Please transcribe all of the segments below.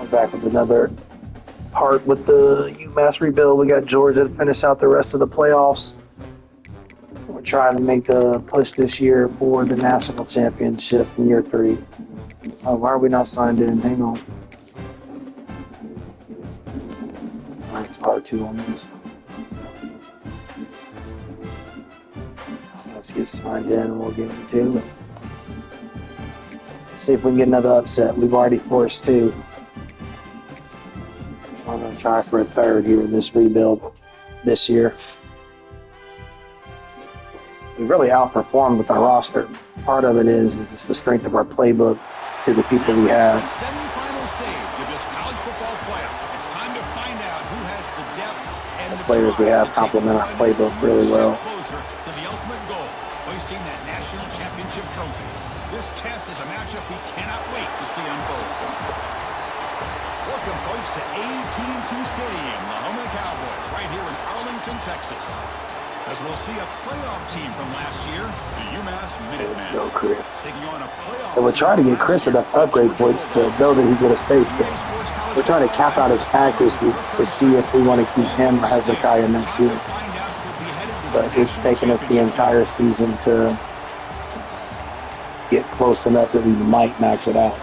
We're back with another part with the UMass rebuild. We got Georgia to finish out the rest of the playoffs. We're trying to make a push this year for the national championship in year 3. Why are we not signed in? Hang on. It's R2 on this. Let's get signed in and we'll get into it. See if we can get another upset. We've already forced 2. I'm going to try for a 3rd here in this rebuild this year. We really outperformed with our roster. Part of it is it's the strength of our playbook to the people we have. The semifinal stage of this college football playoff. It's time to find out who has the depth and the players we have complement our playbook really well. Closer to the ultimate goal, hoisting that national championship trophy. This test is a matchup we cannot wait to see unfold. Welcome, folks, to AT&T Stadium, the home of the Cowboys, right here in Arlington, Texas. As we'll see a playoff team from last year, the UMass Minutemen. Let's go, Chris. Taking on a playoff and we're trying to get Chris enough upgrade points to know that he's going to stay still. We're trying to cap out his accuracy to see if we want to keep him or Hezekiah next year. But it's taken us the entire season to get close enough that we might max it out.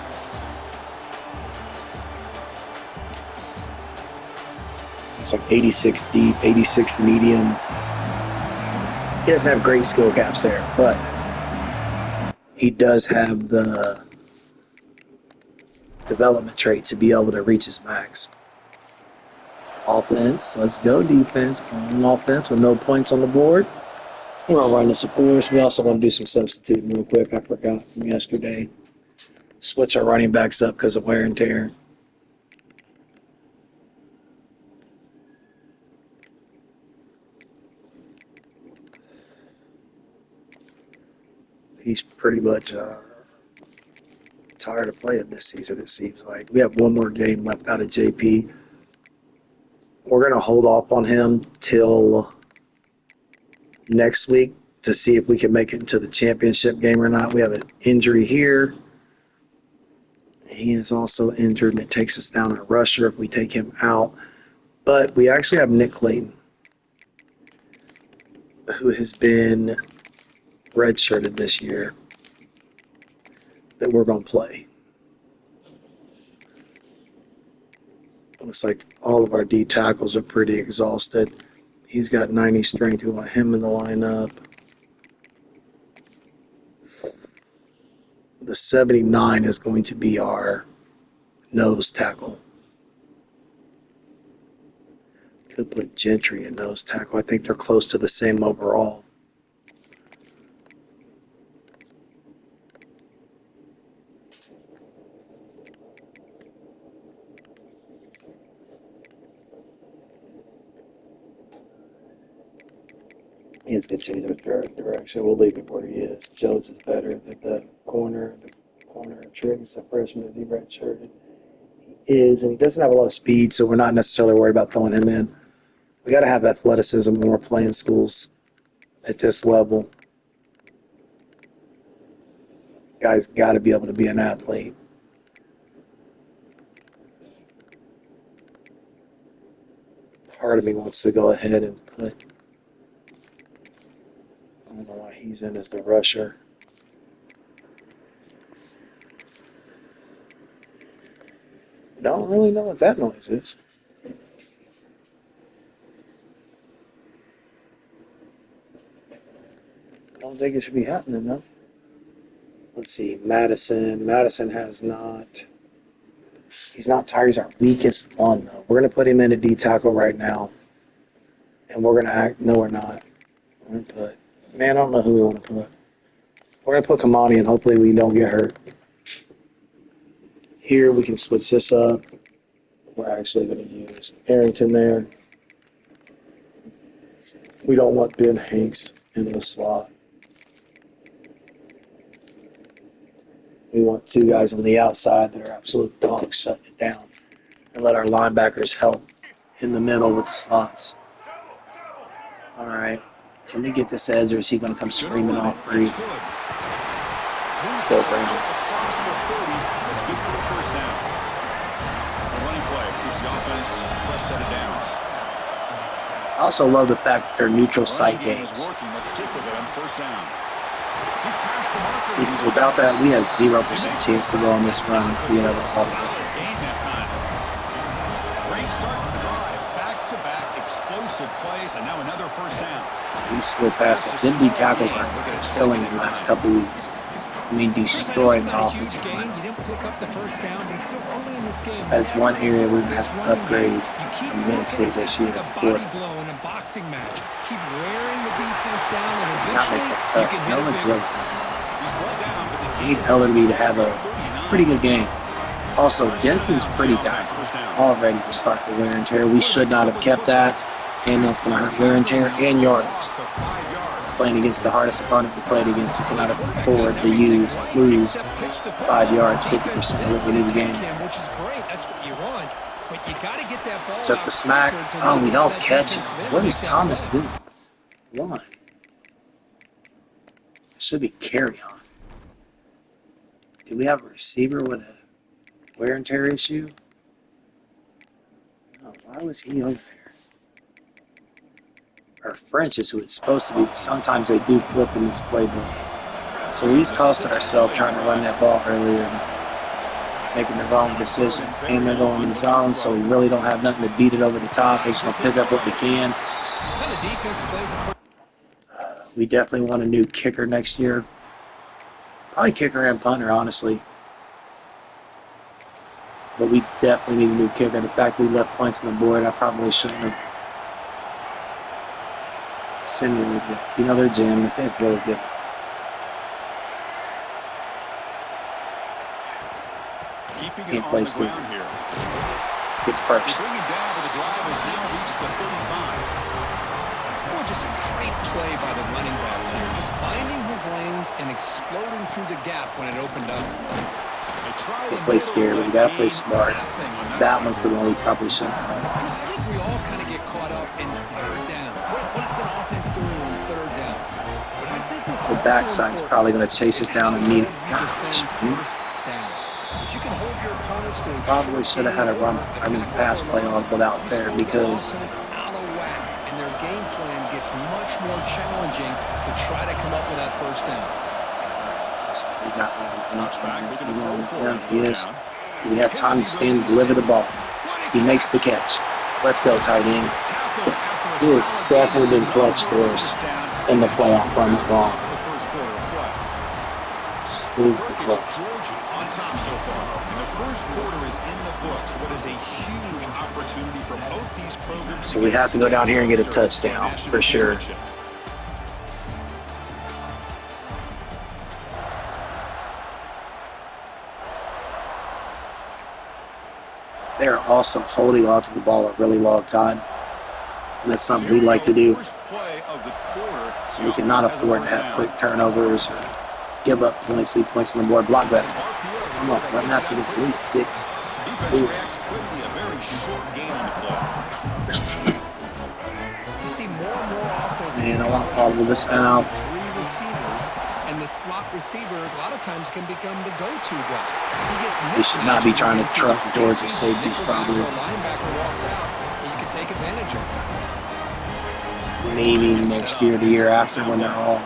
It's like 86 deep, 86 medium. He doesn't have great skill caps there, but he does have the development trait to be able to reach his max. Offense, let's go defense. On offense with no points on the board. We're going to run this, of course. We also want to do some substituting real quick. I forgot from yesterday. Switch our running backs up because of wear and tear. He's pretty much tired of playing this season, it seems like. We have one more game left out of JP. We're going to hold off on him till next week to see if we can make it into the championship game or not. We have an injury here. He is also injured, and it takes us down a rusher if we take him out. But we actually have Nick Clayton, who has been redshirted this year, that we're going to play. Looks like all of our D tackles are pretty exhausted. He's got 90 strength. We want him in the lineup. The 79 is going to be our nose tackle. Could put Gentry in nose tackle. I think they're close to the same overall. He's going to change our direction. We'll leave it where he is. Jones is better than the corner. The corner Triggs, a freshman, is he redshirted? He is, and he doesn't have a lot of speed, so we're not necessarily worried about throwing him in. We got to have athleticism when we're playing schools at this level. Guys got to be able to be an athlete. Part of me wants to go ahead and put, I don't know why he's in as the rusher. Don't really know what that noise is. Don't think it should be happening, though. Let's see, Madison. Madison has not. He's not tired. He's our weakest one, though. We're going to put him in a D tackle right now. And we're going to act. No, we're not. We're going to put. Man, I don't know who we want to put. We're going to put Kamani, and hopefully we don't get hurt. Here, we can switch this up. We're actually going to use Arrington there. We don't want Ben Hanks in the slot. We want 2 guys on the outside that are absolute dogs shutting it down. And let our linebackers help in the middle with the slots. All right. Can we get this edge, or is he going to come screaming off free? Let's go, Brandon. I also love the fact that they're neutral site Running game is games. working. Let's stick with it on first down. He's past the marker. Because without that, we have 0% chance to go on this run being able to haul it. Solid gain that time. Great start for the drive. Back-to-back explosive plays, and now another first down. We slid past it. Them D tackles are killing the last couple weeks. I mean, destroying the offensive line. You didn't pick up the first down, but it's still early in this game. That's one area we're going to have to upgrade immensely this year. Like a body blow in a boxing match. Keep wearing the defense down, and Not make eventually that tough. you can No hit it. agility. He's brought down, but the We need Ellerby to have a pretty good game. Also, Jensen's pretty dire already to start the wear and tear. We should not have kept that, and that's going to hurt wear and tear and yardage. Playing against the hardest opponent we played against, we cannot afford to lose 5 yards, 50% of what we need to gain. Which is great. That's what you want. But you got to get that ball Took the smack. Oh, we don't catch it. What is Thomas doing? One. It should be carry on. Do we have a receiver with a wear and tear issue? No, why was he over there? Or French is who it's supposed to be, but sometimes they do flip in this playbook. So we just cost ourselves trying to run that ball earlier and making the wrong decision. And they're going in zone, so we really don't have nothing to beat it over the top. They're just going to pick up what we can. The defense plays a We definitely want a new kicker next year. Probably kicker and punter, honestly. But we definitely need a new kicker. The fact we left points on the board, I probably shouldn't have simulated it. You know, they're gems. They're really good. Can't play school. Gets first. Bring it down, but the drive has now reached the 35. Well, just a great play by the running back here. Just finding his lanes and exploding through the gap when it opened up. They play scared, but we gotta play smart. That one's the one we probably shouldn't have. Chris, I think we all kind of get caught up in third down. What's an offense doing on third down? But I think what's The backside's probably going to chase us down and meet it. Gosh, man. But you can hold your opponents to a Probably should have had a pass play on without there because offense out of whack, and their game plan gets much more challenging to try to come up with that first down. we got he is. We have time to stand and deliver the ball. He makes the catch. Let's go, tight end. He has definitely been clutch for us in the playoff run that ball. Super clutch. Georgia on top so far. And the first quarter is in the books. What is a huge opportunity for both these programs. So we have to go down here and get a touchdown for sure. They're also holding on to the ball a really long time. And that's something we like to do. So we cannot afford to have quick turnovers or give up points, leave points on the board, block that. Come on, let us get at least 6. Defense reacts quickly, a very short game on the play. You see more and more offenses. Man, I want to follow this out. 3 receivers, and the slot receiver a lot of times can become the go-to guy. He gets We should not be trying to truck towards the safeties, probably. Linebacker walked out, and you can take advantage of it. Maybe next year, the year after, when they're all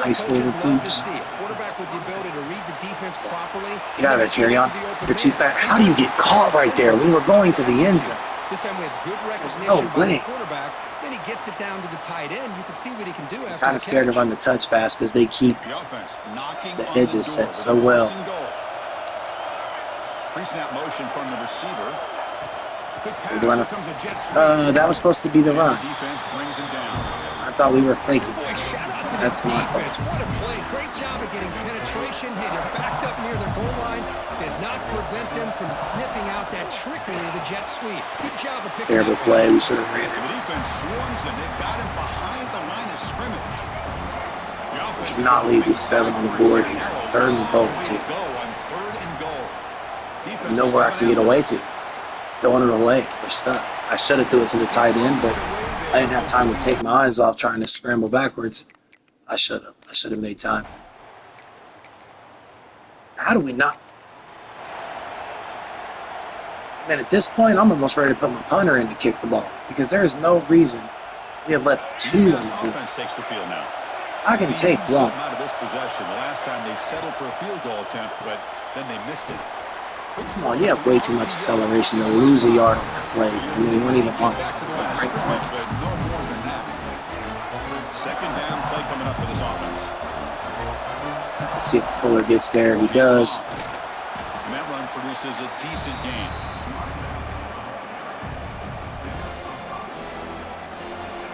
high school recruits. Quarterback with the ability to read the defense properly. Get out of there, Carry On. You're too fast. How do you get caught right there? We were going to the end zone. This time we have good recognition no by way. the quarterback. Then he gets it down to the tight end. You can see what he can do after I'm the kind of scared to catch. run the touch pass because they keep The offense knocking the on edges door set with so a well. first and goal. Pre-snap motion from the receiver. Quick pass, They're running. here comes a jet sweep. That was supposed to be the run. The defense brings him down. I thought we were faking. Boy, shout out to That's this my defense. What a play. Great job of getting penetration. Hey, they're backed up near their goal line. Does not prevent them from sniffing out that trickery of the jet sweep. Good job of picking Terrible that play. one. We should have ran The it. defense swarms him. They've got him behind the line of scrimmage. The offense Cannot leave the 7 on the board here. Third and goal, Way too. to go on third and goal. Defense Know is where I coming can get after away to. Throwing it away. We're stuck. I should have threw it to the tight end, but I didn't have time to take my eyes off trying to scramble backwards. I should have. I should have made time. How do we not? Man, at this point, I'm almost ready to put my punter in to kick the ball because there is no reason We have left The 2 on the UMass defense. offense takes the field now. I can They take need 1. something out of this possession. The last time they settled for a field goal attempt, but then they missed it. Come on, you have way too much acceleration to lose a yard on that play, and they weren't even honest. It was the right play. But no more than that. Second down play coming up for this offense. Let's see if the puller gets there. He does. And that run produces a decent gain.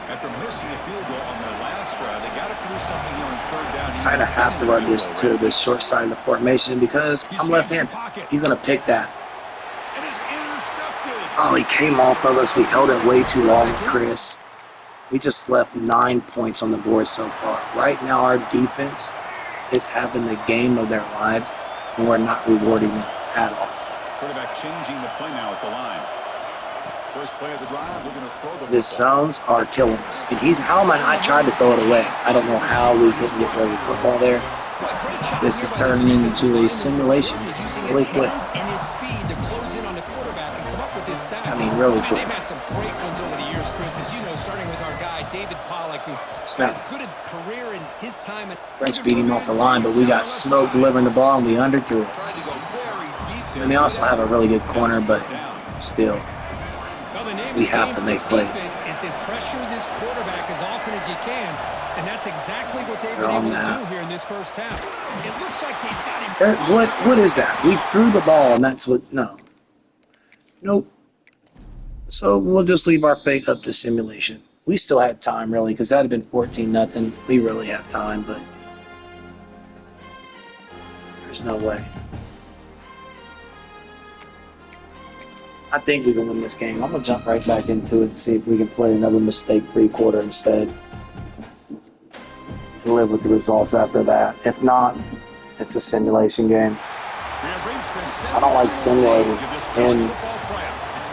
After missing a field goal on their last drive, they got to produce something here on third down. Kind of have to run this to the short side of the formation because I'm left-handed. He's going to pick that. It is intercepted. Oh, he came off of us. We held it way too long with Chris. We just left 9 points on the board so far. Right now, our defense is having the game of their lives, and we're not rewarding them at all. Quarterback changing the play now at the line. First play of the drive, they're going to throw the The zones are killing us. And how am I not trying to throw it away? I don't know how we couldn't get rid of the football there. This is turning into a simulation really quick. I mean, really quick. They've had some great ones over the years, Chris, as you know, starting with our guy, David Pollock, who has good a career in his time. French beat him off the line, but we got smoked delivering the ball, and we underthrew it. And they also have a really good corner, but still, we have to make plays. Is to pressure this quarterback as often as you can, and that's exactly what they've been able to do here in this first half. It looks like they've got him. What is that? We threw the ball, and that's what? No. Nope. So we'll just leave our fate up to simulation. We still had time, really, because that had been 14-0. We really have time, but there's no way. I think we can win this game. I'm going to jump right back into it and see if we can play another mistake-free quarter instead and live with the results after that. If not, it's a simulation game. I don't like simulating in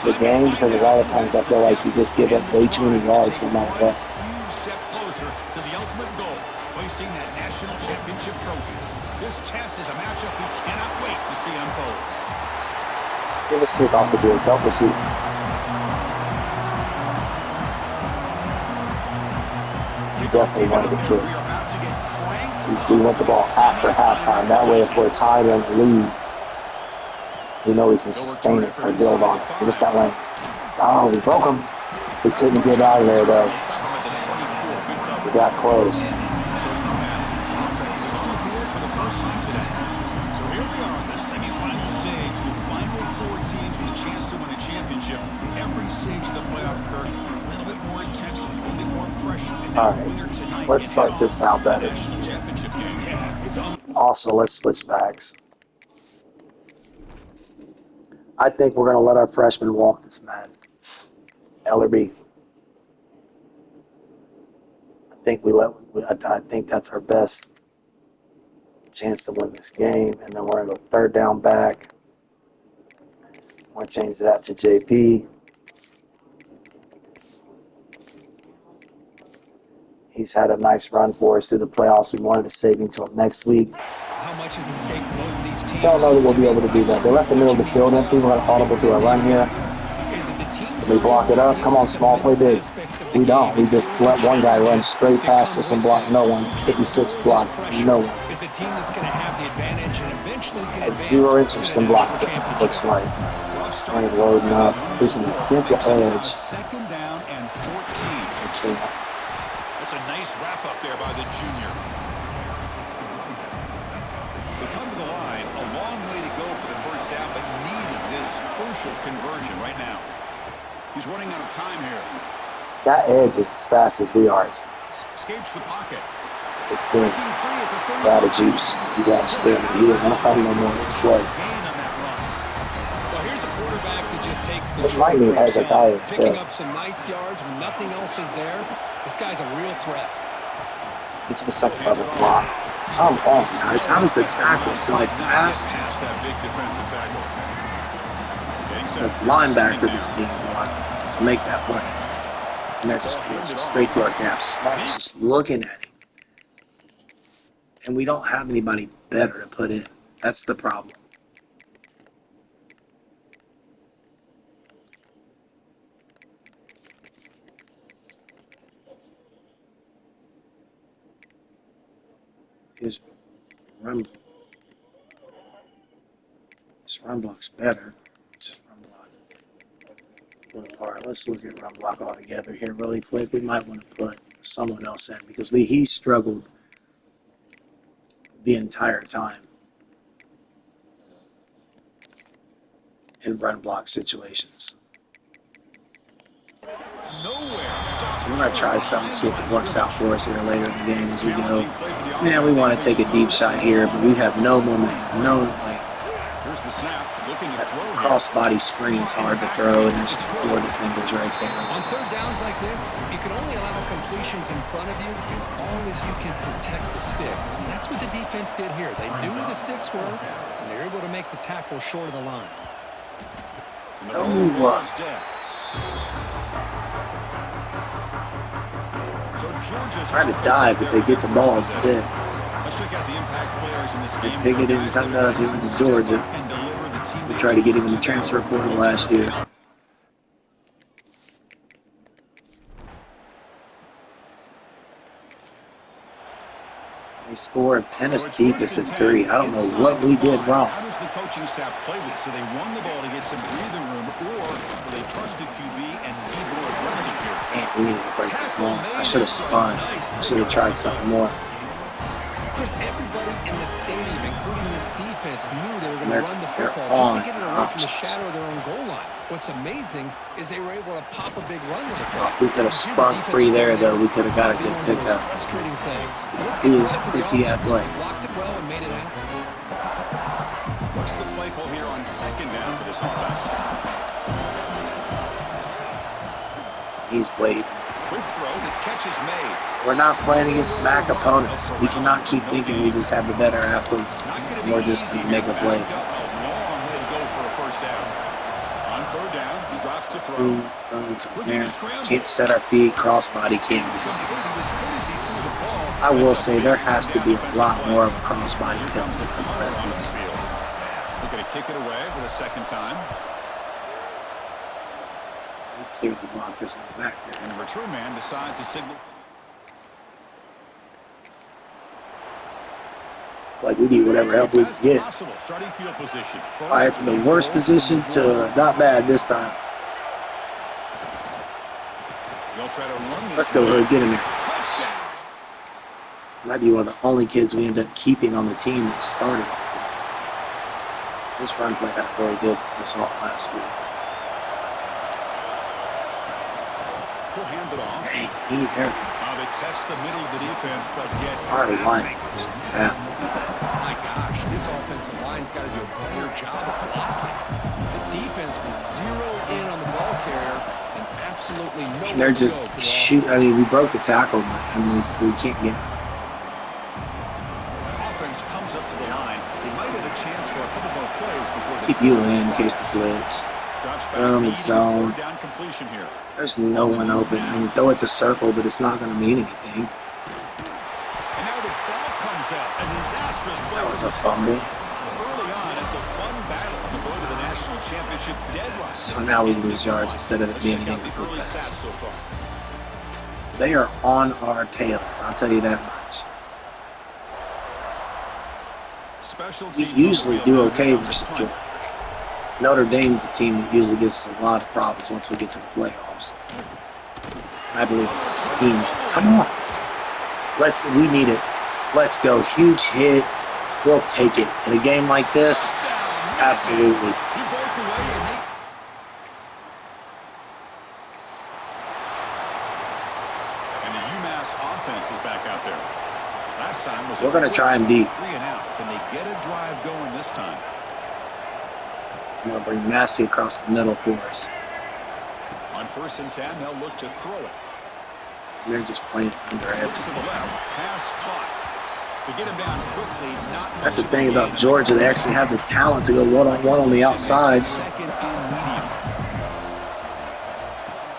the game because a lot of times I feel like you just give up way too many yards no matter what. Huge step closer to the ultimate goal, hoisting that national championship trophy. This test is a matchup we cannot wait to see unfold. Give us kickoff to big. Don't receive. We definitely wanted to kick. We want the ball after halftime. That way, if we're tied in the lead, we know we can sustain it or build on it. Give us that lane. Oh, we broke him. We couldn't get out of there, though. We got close. So UMass's offense is on the field for the first time today. So here we are at the semifinal stage. The final 4 teams with a chance to win a championship. Every stage of the playoff curve, a little bit more intense, a little bit more pressure. All right, let's start this out better. Also, let's switch backs. I think we're going to let our freshmen walk this mat. L or B. I think that's our best chance to win this game. And then we're going to go third down back. We're going to change that to JP. He's had a nice run for us through the playoffs. We wanted to save him until next week. How much is at stake for both of these teams? I don't know that we'll be able to do that. They left the middle of the field empty. We're going to audible through a run here. Can we block it up? Come on, small play big. We don't. We just let one guy run straight past us and block no one. 56 block no one. At 0 interest in blocking it, looks like. We're loading up. We can get the edge. Second down and 14. That's a nice wrap up there by the junior. They come to the line, a long way to go for the first down, but needing this crucial conversion right now. He's running out of time here. That edge is as fast as we are. Escapes the pocket. It's in. Out of juice. He's out of steam. He didn't want to fight no more. It's slow. Well, here's a quarterback that just takes It might be Hezekiah instead. picking up some nice yards when nothing else is there. This guy's a real threat. Get to the second level block. Come on, guys. How does the tackle slide past that big defensive tackle? the linebacker that's being blocked to make that play? And they're just blitzing straight through our gaps. Smart's just looking at him. And we don't have anybody better to put in. That's the problem. run. This run block's better. It's run block. Apart. Let's look at run block all together here really quick. We might want to put someone else in because he struggled the entire time in run block situations. So we're going to try something, see if it works out for us here later in the game as we go. Man, we want to take a deep shot here, but we have no momentum. No, like, that cross-body screen's hard to throw, and there's 4 defenders right there. On third downs like this, you can only allow completions in front of you as long as you can protect the sticks. And that's what the defense did here. They knew where the sticks were, and they were able to make the tackle short of the line. Trying to dive, but they get the ball instead. Let's check out the impact players in this game. Pickett and Tundas, he went to Georgia. We tried to get him in the transfer portal last year. They score and pin us deep at the 3. I don't know what we did wrong. How does the coaching staff play this? So they run the ball to get some breathing room, or they trust the QB and be more aggressive here? Man, we need to break the ball. I should have spun. I should have tried something more. Chris, everybody in the stadium, including this defense, knew they were going to run the football just to get it away from the shadow of their own goal line. What's amazing is they were able to pop a big run like that. We could have sprung free there, though. We could have got a good pickup. Frustrating things. He is pretty athletic. Blocked it well and made it happen. What's the play call here on second down for this offense? He's waiting. Quick throw, the catch is made. We're not playing against MAC opponents. We cannot keep thinking we just have the better athletes. We're just going to make a play. A long way to go for a first down. On third down, he drops to throw. Can't set our feet. Crossbody can't do it. I will say there has to be a lot more of a crossbody penalty for the lefties. Looking to kick it away for the second time. Clearly blocked us in the back there. And the return man decides to signal. Like we need whatever help we can get. Starting field position. All right, from the worst position to not bad this time. Let's go ahead and get him there. Might be one of the only kids we end up keeping on the team that started. This run play got really good result last week. He'll hand it off. Hey, there. They test the middle of the defense, but get our line. My gosh, this offensive line's got to do a better job of blocking. The defense was 0 in on the ball carrier and absolutely no. And they're just shoot. I mean, we broke the tackle, but I mean, we can't get. Offense comes up to the line. They might have a chance for a couple more plays before. Keep you in case the blitz. It's zone. Down completion here. There's no one open. I can throw it to circle, but it's not going to mean anything. And now the ball comes out. A disastrous play. That was a fumble. Early on, it's a fun battle on the road to the national championship deadline. So now we lose yards instead of it being an incomplete pass. So far. They are on our tails. I'll tell you that much. We usually do okay versus Georgia. Notre Dame's a team that usually gives us a lot of problems once we get to the playoffs. And I believe the schemes. Come on. We need it. Let's go. Huge hit. We'll take it. In a game like this, absolutely. He broke away and the UMass offense is back out there. Last time was we're going to try him deep. 3 and out. Can they get a drive going this time? I'm going to bring Massey across the middle for us. On 1st and 10, they'll look to throw it. They're just playing under Looks to everything. the left. Pass caught. To get him down quickly, not That's the thing about Georgia. They actually have the talent to go one-on-one on the outsides. Second and medium.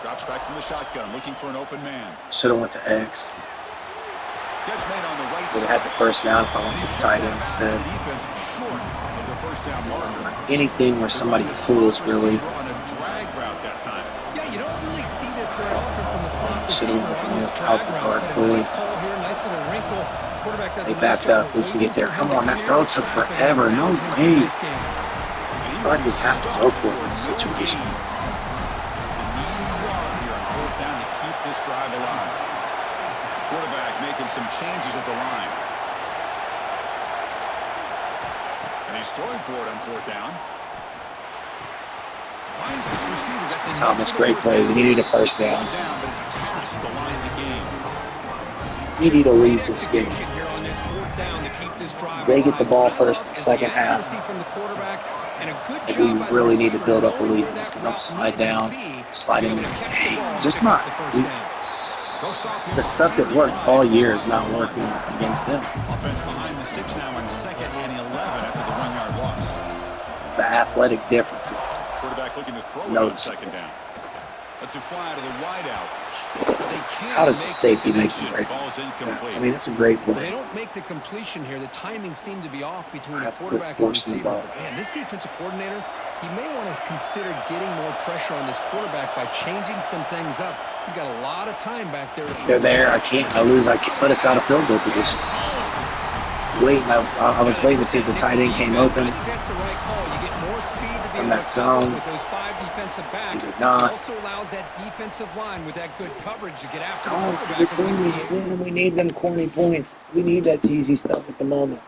Drops back from the shotgun, looking for an open man. Should have went to X. Catch made on the right Would side. have had the first down if I went to the tight end instead. The defense short of the first down marker. Anything where somebody pulls really. On a drag route that time. Yeah, you don't really see this very often from the slot Should receiver have on went this to drag the route. guard But a pull. nice call here, nice little wrinkle. quarterback does They a nice backed job up. of We can get waiting there. for him Come to on, that clear throw the took traffic forever. and No grab his way. this game. And he I feel will like be we have to stuck go for it for in this no situation. gain. The needing yard here on fourth down to keep this drive alive. Quarterback making some changes at the line. And he's throwing for it on fourth down. Finds his receiver. That's enough Thomas, for the great first play. down. We needed a first down. One down, but it's past the line to gain. We need to lead this game. Execution here on this fourth down to keep this drive They get the alive. ball What I first love in the is the second half. accuracy from the quarterback and a good And job we by the really need to receiver build up a knowing lead where in that this thing. Don't route slide needed to down. be Slide to be in. able to catch the ball and Just pick not. up the first down. They'll stop him The stuff that behind the worked line all for a year loss is not of 1. working against them. Offense behind the 6 now on 2nd and 11 after the 1-yard loss. The athletic difference is Quarterback looking to throw it on noticeable. 2nd down. Let's a fly to the wideout. But they can't How does the make safety make connection. the break? Ball's incomplete. I mean, it's a great Well, they play. don't make the completion here. The timing seemed to be off between the Have to quit quarterback and forcing the receiver. ball. But man, this defensive coordinator, he may want to consider getting more pressure on this quarterback by changing some things up. He's got a lot of time back there. They're there. I can't. I lose. I can't put us out of field goal position. Waiting. I was waiting to see if the tight end came open. I think that's the right call. You get more speed to be From able that to cover zone. with those 5 defensive backs. He did It not. also allows that defensive line with that good coverage to get after the Oh, quarterback. this As we see game, we need them corny points. We need that cheesy stuff at the moment.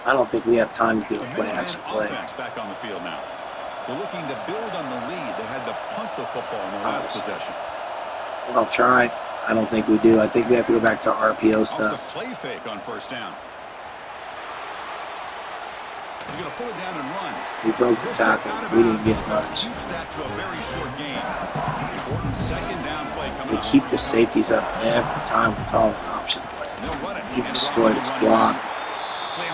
I don't think we have time to do The a play Minutemen action play. offense back on the field now. They're looking to build on the lead. They had to punt the football in their last possession. I'll try. I don't think we do. I think we have to go back to our RPO Off the stuff. play fake on 1st down. They're going to pull it down and run. We broke the tackle. We didn't get much. Keeps that to a very short gain. Important 2nd down play coming We up. keep the safeties up every time we call an option play. And they'll run it. He Hands off destroyed to his the running block. back.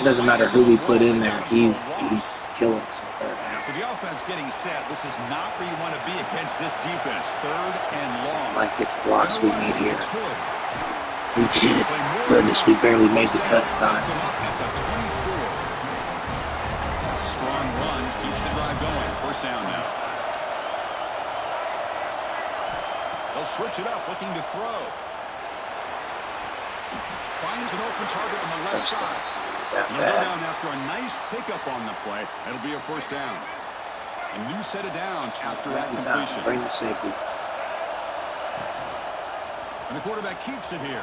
It doesn't matter who we put in there. He's He's killing us with third down. So the offense getting set. This is not where you want to be against this defense. 3rd and long. Might get the blocks we need here. It's Hood. We did. Goodness, we barely made the cut time. Sets him up at the 24. It's a strong run. Keeps the drive going. 1st down now. They'll switch it up, looking to throw. Finds an open target on the left side. And he'll go down after a nice pickup on the play. It'll be a 1st down. A new set of downs after that completion. Bring the safety. And the quarterback keeps it here.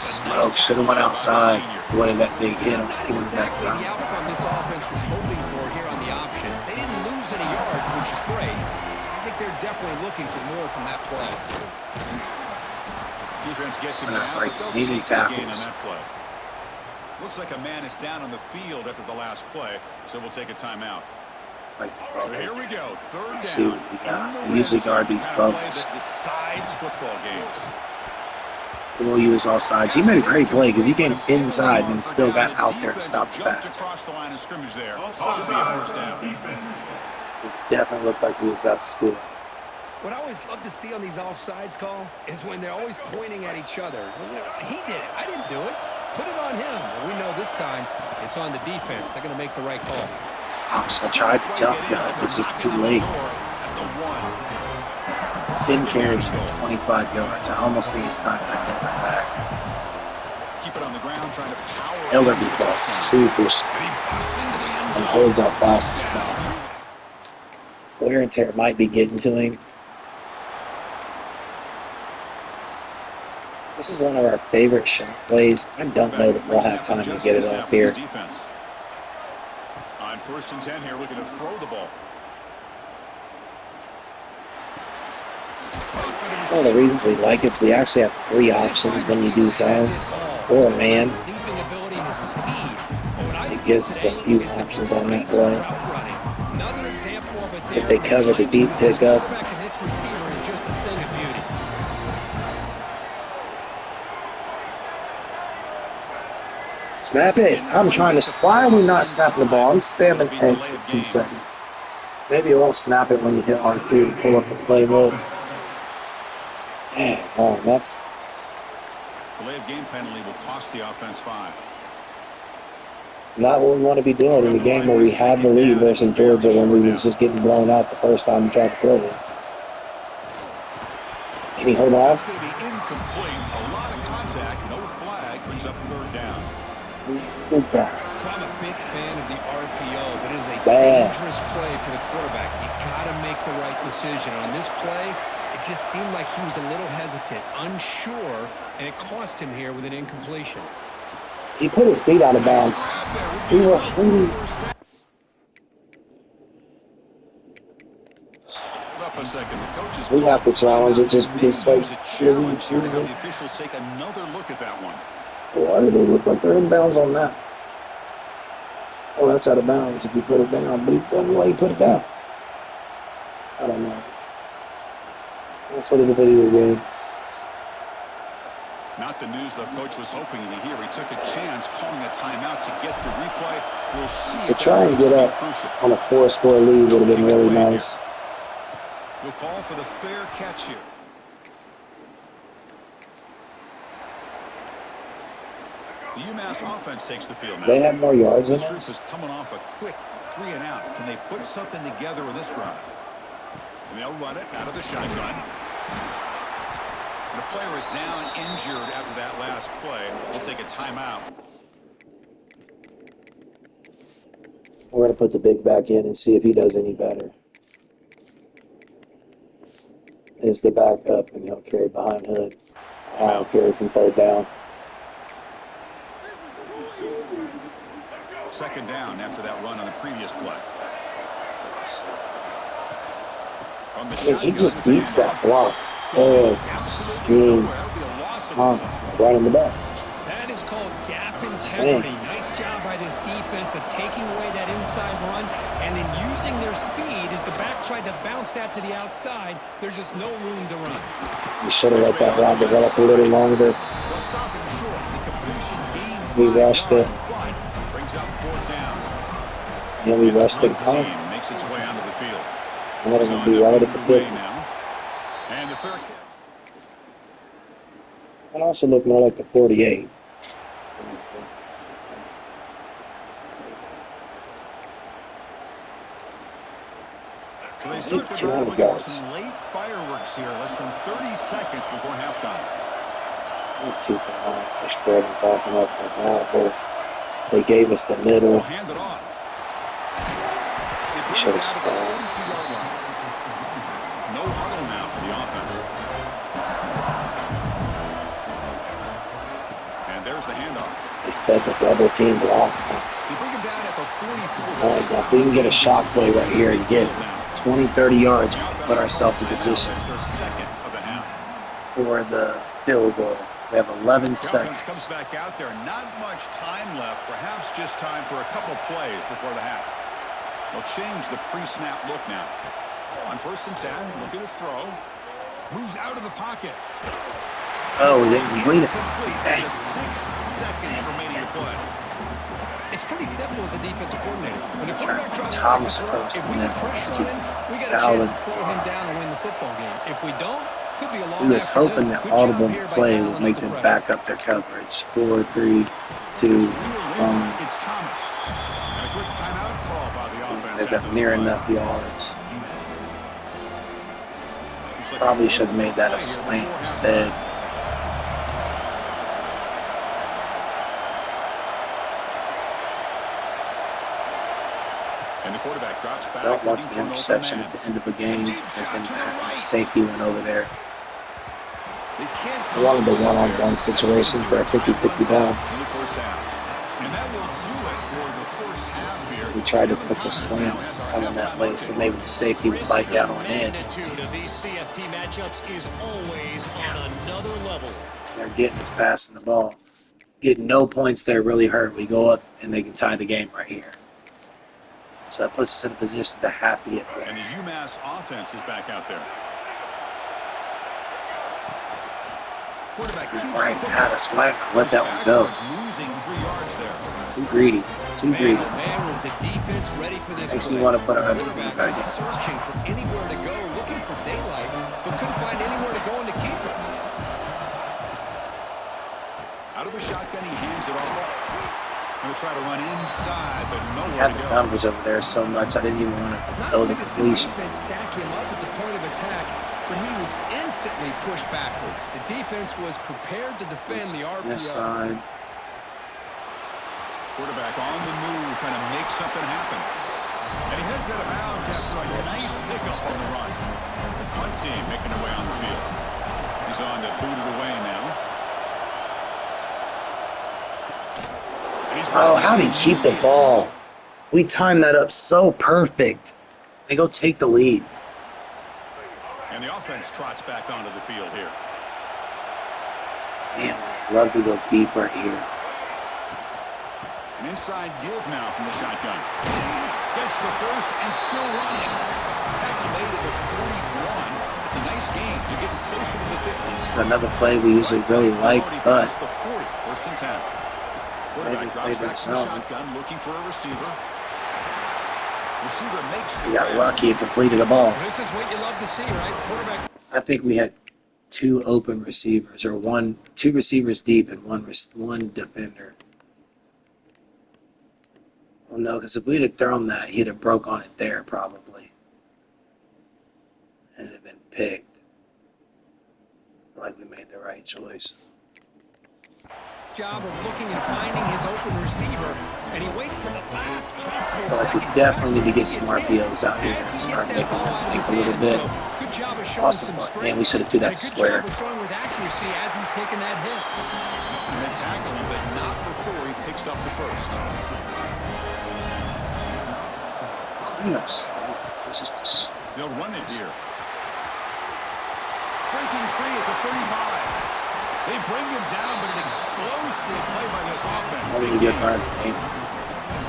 Smoke. Should have went outside. What did that big hit? Not exactly the outcome this offense was hoping for here on the option. They didn't lose any yards, which is great. I think they're definitely looking for more from that play. Defense gets him We're not down, but breaking they'll any take the gain on tackles. that play. Looks like a man is down on the field after the last play, so we'll take a timeout. So here we go, 3rd Let's see down. what we got. In the We usually red zone, guard these the kind of play bubbles. that decides football games. We'll use all sides. He made a great play because he came inside and still got out there and stopped the Jumped pass. across the line of scrimmage there. Should be a 1st down. It definitely looked like he was about to score. What I always love to see on these offsides call is when they're always pointing at each other. You know, he did it. I didn't do it. Put it on him. Well, we know this time it's on the defense. They're going to make the right call. I tried to jump gun. It's just too late. 10 carries for 25 yards. I almost think it's time for him to get back. Keep it on the ground, trying to power. Elderby ball super slow And he busts into the end and zone. holds our passes down. Wear and tear might be getting to him. This is one of our favorite shot plays. I don't know that we'll have time to get it off here. On 1st and 10 here, looking to throw the ball. One of the reasons we like it is we actually have 3 options when you do zone or a man. It gives us a few options on that play. If they cover the deep pickup, snap it. I'm trying to. Why are we not snapping the ball? I'm spamming X at 2 seconds. Maybe we'll snap it when you hit R2 to pull up the playbook. Oh, that's. Delay of game penalty will cost the offense 5. Not what we want to be doing in the game where we had the lead versus Georgia when we was just getting blown out the first time we tried to play it. Can he hold on? That's going to be incomplete. A lot of contact, no flag, brings up third down. So I'm a big fan of the RPO, but it is a dangerous play for the quarterback. You got to make the right decision. On this play, it just seemed like he was a little hesitant, unsure, and it cost him here with an incompletion. He put his feet out of bounds. We were hungry. We have to challenge it. Just like the officials take another look at that one. Why do they look like they're in bounds on that? Oh, that's out of bounds if you put it down, but he doesn't let you put it down. I don't know. That's what it'll be the game. Not the news the coach was hoping to hear. He took a chance calling a timeout to get the replay. We'll see. To try and get up on a 4-score lead would have been really nice. We'll call for the fair catch here. The UMass offense takes the field now. They have more yards than us. us. Is coming off a quick 3 and out. Can they put something together with this drive? And they'll run it out of the shotgun. The player is down injured after that last play. We'll take a timeout. We're going to put the big back in and see if he does any better. Is the backup, and he'll carry behind Hood. I'll carry from third down. Second down after that run on the previous play. He just beats that block. Oh, scheme. Right in the back. That is called gap integrity. Nice job by this defense of taking away that inside run and then using their speed as the back tried to bounce that to the outside. There's just no room to run. We should have let that route develop a little longer. We rushed it. Yeah, we rushed the punt. Makes its way onto the field. And then it'll be right at the pick. And the fair catch. It also looked more like the 48. So they start the drive looking for some late fireworks here, less than 30 seconds before halftime. Not 2 times. They're spreading back and up like that. They gave us the middle. Hand it off. We should have scored. No huddle now for the offense. And there's the handoff. They set the double team block. They bring him down at the 44. Now, if we can get a shot play right here and get 20, 30 yards, put ourselves in position for the field goal. We have 11 seconds. Comes back out there. Not much time left. Perhaps just time for a couple plays before the half. They'll change the pre-snap look now. On 1st and 10, look at the throw. Moves out of the pocket. Oh, we didn't complete it. Just 6 seconds remaining to play. It's pretty simple as a defensive coordinator. When the quarterback tries Thomas to throw, first, if we and can then pressure on him, we got a chance to slow him down and win the football game. If we don't, could be a long we was hoping that audible play would make them back up their coverage. 4, 3, 2, 1. It's Thomas. And a quick timeout call by the offense. They've got near enough yards. Probably should have made that a slant instead. And the quarterback drops back. I don't want the interception at the end of the game. Safety went over there. I wanted the one-on-one situations, but 50-50 down. We tried to put the slant on that way, so maybe the safety would bite down on it. They're getting us passing the ball. Getting no points there really hurt. We go up and they can tie the game right here. So that puts us in a position to have to get points. And the UMass offense is back out there. Right at us. Why not let that one go? Too greedy. Too greedy. Man, was the defense ready for this? Makes me want to put our other team back in. Searching for anywhere to go, looking for daylight, but couldn't find anywhere to go and to keep it. Out of the shotgun, he hands it off. He'll try to run inside, but I nowhere had to the go. numbers over there so much I didn't even want to Not throw only the does the completion. defense stack him up at the point of attack, but he was instantly pushed backwards. The defense was prepared to defend the RPO. This side. Quarterback on the move, trying to make something happen. And he heads out of bounds after a nice pickup on the run. The punt team making their way on the field. He's on to boot it away now. Oh, how'd he keep the ball? We timed that up so perfect. They go take the lead. And the offense trots back onto the field here. Man, I'd love to go deep right here. An inside give now from the shotgun. Gets the first and still running. Tackle made at the 41. It's a nice game. You're getting closer to the 50. This is another play we usually really like, but the 40, first and 10. Quarterback drops back to the shotgun, looking for a receiver. Receiver makes the we got lucky and completed the ball. This is what you love to see, right? Quarterback. I think we had two open receivers, or two receivers deep and one defender. Well, no, because if we'd have thrown that, he'd have broke on it there probably, and it'd have been picked. I feel like we made the right choice. Job of looking and finding his open receiver, and he waits to the last possible I feel like we second. definitely need to get some RPOs out here and start making them think a little bit. Good job of showing Awesome, some strength. man, we should have threw that And a good square. job of throwing with accuracy as he's taking that hit. And they tackle him, but not before he picks up the first. It's not even a stop. It's just a They'll run it here. Breaking free at the 35. They bring him down, but an explosive play by this offense. really good part of the game.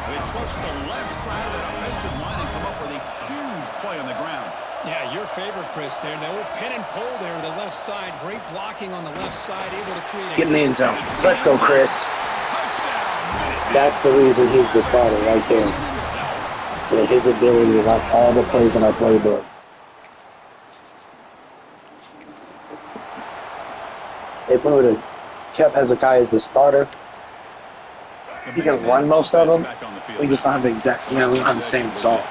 They trust the left side of that offensive line and come up with a huge play on the ground. Yeah, your favorite, Chris, there. Now we're pin and pull there to the left side. Great blocking on the left side, able to create a... Get in the end zone. Let's go, Chris. Touchdown. That's the reason he's the starter right there. With his ability to run all the plays in our playbook. If we would have kept Hezekiah as the starter, he can run most of them. We just don't have the exact, we don't have the same result.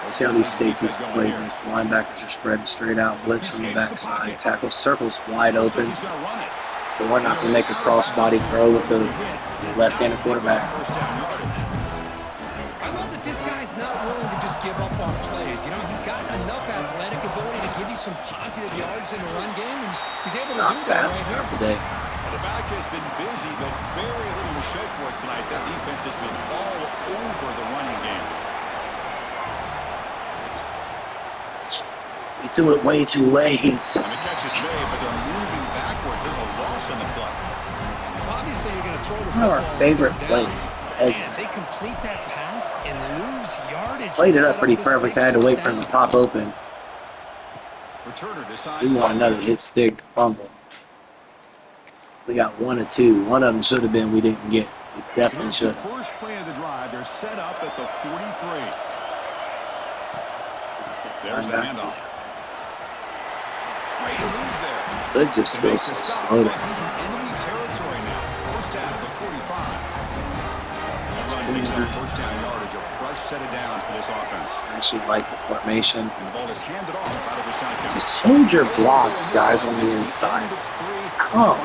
See how these safeties play this. The linebackers are spreading straight out, blitz from the backside, tackle circles wide open. But we're not going to make a cross-body throw with the left-handed quarterback. I love that this guy's not willing to just give up on plays. You know, he's got enough athletic ability to give you some positive yards in the run game. And he's able to do that right here. Today. The back has been busy, but very little to show for it tonight. That defense has been all over the running game. We threw it way too late. And the catch is made, but they're moving backwards. There's a loss on the play. Obviously, you're going to throw the One of football. our favorite plays. And they complete that pass and lose yardage. Played it up pretty perfect. I had to wait for him to pop open. Returner decides We want another hit stick fumble. We got one or two. One of them should have been we didn't get. We definitely should have. First play of the drive. They're set up at the 43. There's the handoff. Great move there. It just feels so slow. He's in enemy territory now. First down at the 45. That run picks up first down yardage. A fresh set of downs for this offense. I actually like the formation. And the ball is handed off out of the shotgun. Just hold your blocks, guys, on the inside. Come on.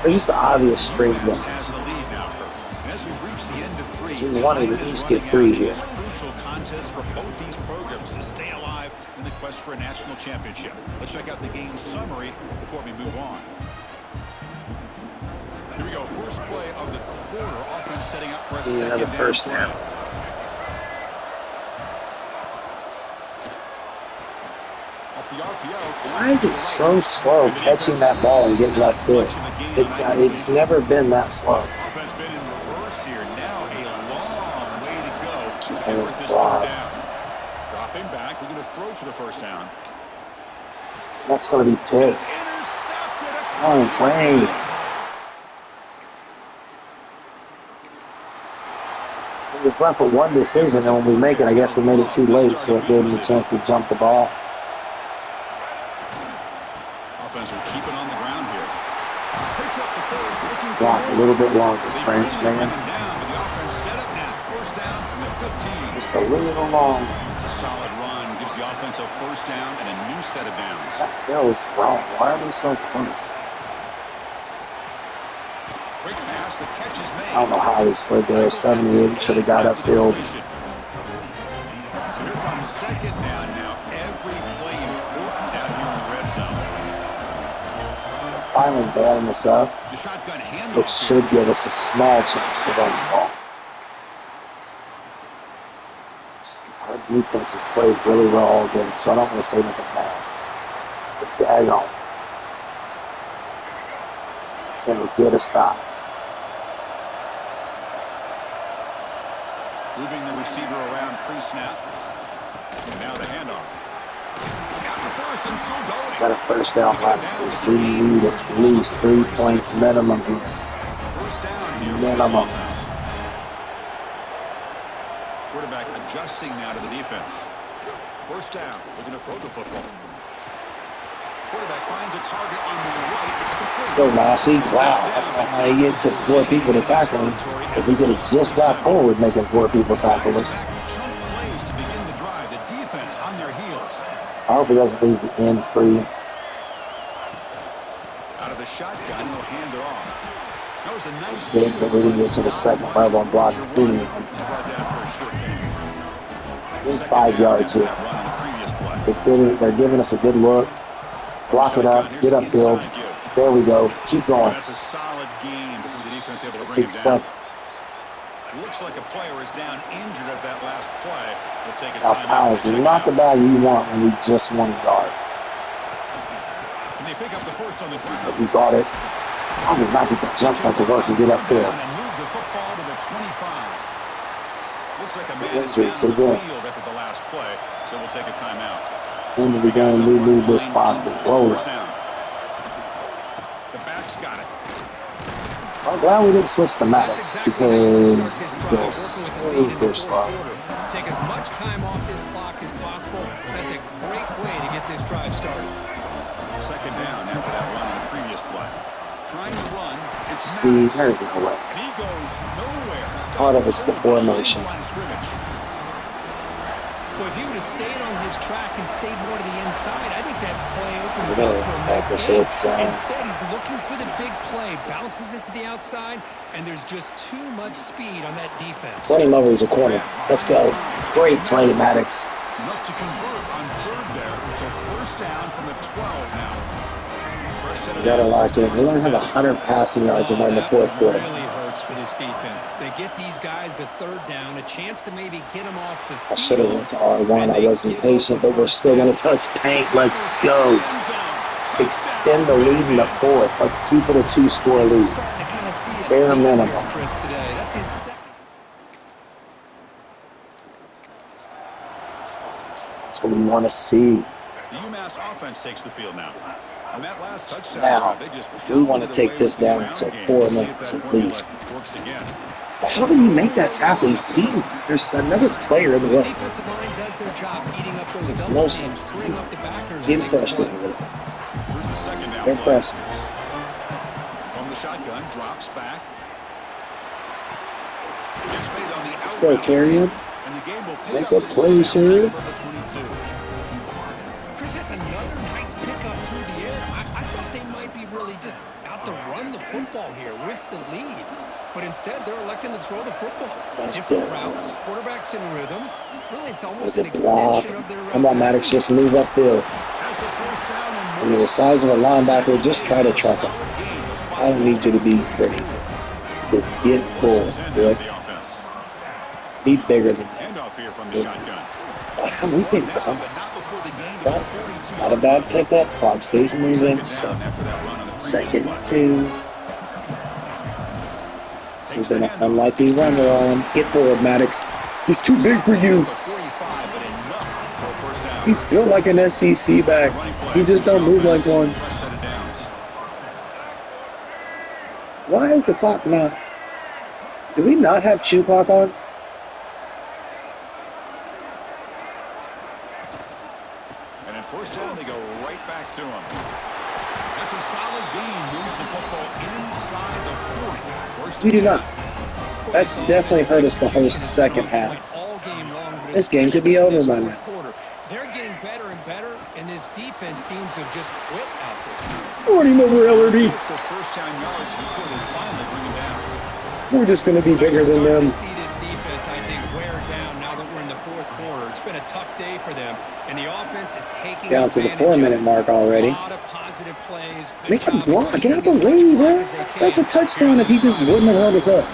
They're just the obvious straight ones. As we reach the end of three, We wanted to at least get three here. Crucial contest for both these programs to stay alive in the quest for a national championship. Let's check out the game summary before we move on. Here we go. First play of the quarter. Offense setting up for a second Another down first play. down. Off the RPO. Why is it so slow catching that ball and getting left foot? It's never been that slow. Offense been in reverse here. Now a long way to go to Oh, convert this wow. third down. Dropping back. We're going to throw for the first down. That's going to be It's picked. intercepted. No way. It was left with one decision, and when we make it, I guess we made it too late, so it gave him a chance to jump the ball. Offense will keep it on the ground here. Picks up the first, Looking for Block a more. little bit longer, They French finally man. bring him down, but the offense set up now. First down from the 15. Just a little long. It's a solid run. Gives the offense a first down and a new set of downs. That was wrong. Why are they so close? Quick pass. The catch is made. I don't know how he slid there. 78 should have got upfield. So here comes second down now. Every play important down here in the red zone. Finally bailing us up, The shotgun handoff. which should give us a small chance to run the ball. Our defense has played really well all game, so I don't want to say nothing bad. But daggone. Can we get a stop? Moving the receiver around pre-snap. And now the handoff. He's got the first and still going. Got a first down line. We need at least 3 points minimum here. First down here. Minimum. Quarterback adjusting now to the defense. First down. Looking to throw the football. Quarterback finds a target on the right. It's complete. Let's go, Massey. Wow. I get to 4 people to tackle him. If we could have just got forward making 4 people tackle us. Chunk plays to begin the drive. The defense on their heels. I hope he doesn't leave the end free. Out of the shotgun, he'll hand it off. That was a nice Good, but we didn't get to the second level and block anyone. brought down for a short gain. There's 5 yards here. Run on the previous play. They're giving us a good look. Block it up. Get upfield. There we go. Keep going. That's a solid game before the defense able to bring Take him down. 7. Looks like a player is down injured at that last play. We'll take a Now, timeout. Powell's not the bag we want when we just want a yard. Can they pick up the first on the ground? If we got it, I would not get that jump shot to work and get up there. And move the football to the 25. Looks like a man is Injuries down the again. field after the last play, so we'll take a timeout. End of the game, we need this clock to roll. First down. The back's got it. I'm glad we didn't switch to Maddox That's exactly how you because start it this was drive, working with the lead in the super fourth slow. quarter. Take as much time off this clock as possible. That's a great way to get this drive started. Second down after that run on the previous play. Trying to run. It's See, Maddox. there's no way. And he goes nowhere. Part of it's the formation. Line of scrimmage. Well, if he would have stayed on his track and stayed more to the inside, I think that play So opens we're up for a gonna nice have to game. say it's, Instead, he's looking for the big play, bounces it to the outside, and there's just too much speed on that defense. 20 him over, he's a corner. Let's go. Great play, Maddox. Enough to convert on third there. So first down from the 12 now. First set of We gotta downs. lock in. We're gonna have 100 passing yards and we're in the fourth quarter. Really hurts for this defense. They get these guys to third down, a chance to maybe get them off the field. I should have went to R1. I wasn't patient, but we're still gonna touch paint. Let's go. Extend the lead in the fourth. Let's keep it a 2-score lead. Starting to kind of see a Bare theme minimum. here, Chris, today. That's his second. That's what we want to see. The UMass offense takes the field now. On that last touchdown, Now, they just we want to pounded take away this with the down ground to game. 4 We'll see if minutes that at formula least. works again. How do you make that tackle? He's beating. There's another player in the The way. defensive line does their job eating up those Makes double no teams, sense. freeing up the backers. Get and make the pressure. play. Here's the second down They're play. pressing us. From the shotgun, drops back. Gets made on the Let's go, out carry him. and the game will pick Make up a the play, first down, sir. tied up at the 22. Chris, that's another nice pickup through the air. I thought they might be really just out to run the football here with the lead. But instead, they're electing to throw the football. Nice Different play. routes, quarterbacks in rhythm. Really, it's almost Look an at block. extension of their Come on, Maddox, just move upfield. Has the first down and I mean, the size of a linebacker, just try to truck him. I don't need you to be pretty. Just get full, boy. Be bigger than that. Handoff here from the shotgun. Wow, we can come. But not before the game But gets 42. not a bad pickup. Clock stays moving. Second down after that run on the previous Second, play. 2. So then an unlikely runner on him. Get forward, Maddox. He's too big for you. The 45, but enough for a first down. He's built like an SEC back. Running play. He just don't move like one. Fresh set of downs. Why is the clock not? Do we not have chew clock on? And at first down, they go right back to him. That's a solid gain. Moves the football inside the first We and do 10. not. That's definitely hurt us the whole second half. This game could be over by now. They're getting better and better, and this defense seems to have just quit out there. Morning over LRD. The first down yards before they finally bring him down. We're just going to be bigger than them. To see this defense, I think, wear down now that we're in the fourth quarter. It's been a tough day for them, and the offense is taking Down to the 4-minute mark already. A lot of positive plays. Make them block. Get out the way, bro. That's a touchdown if he just wouldn't have held us up.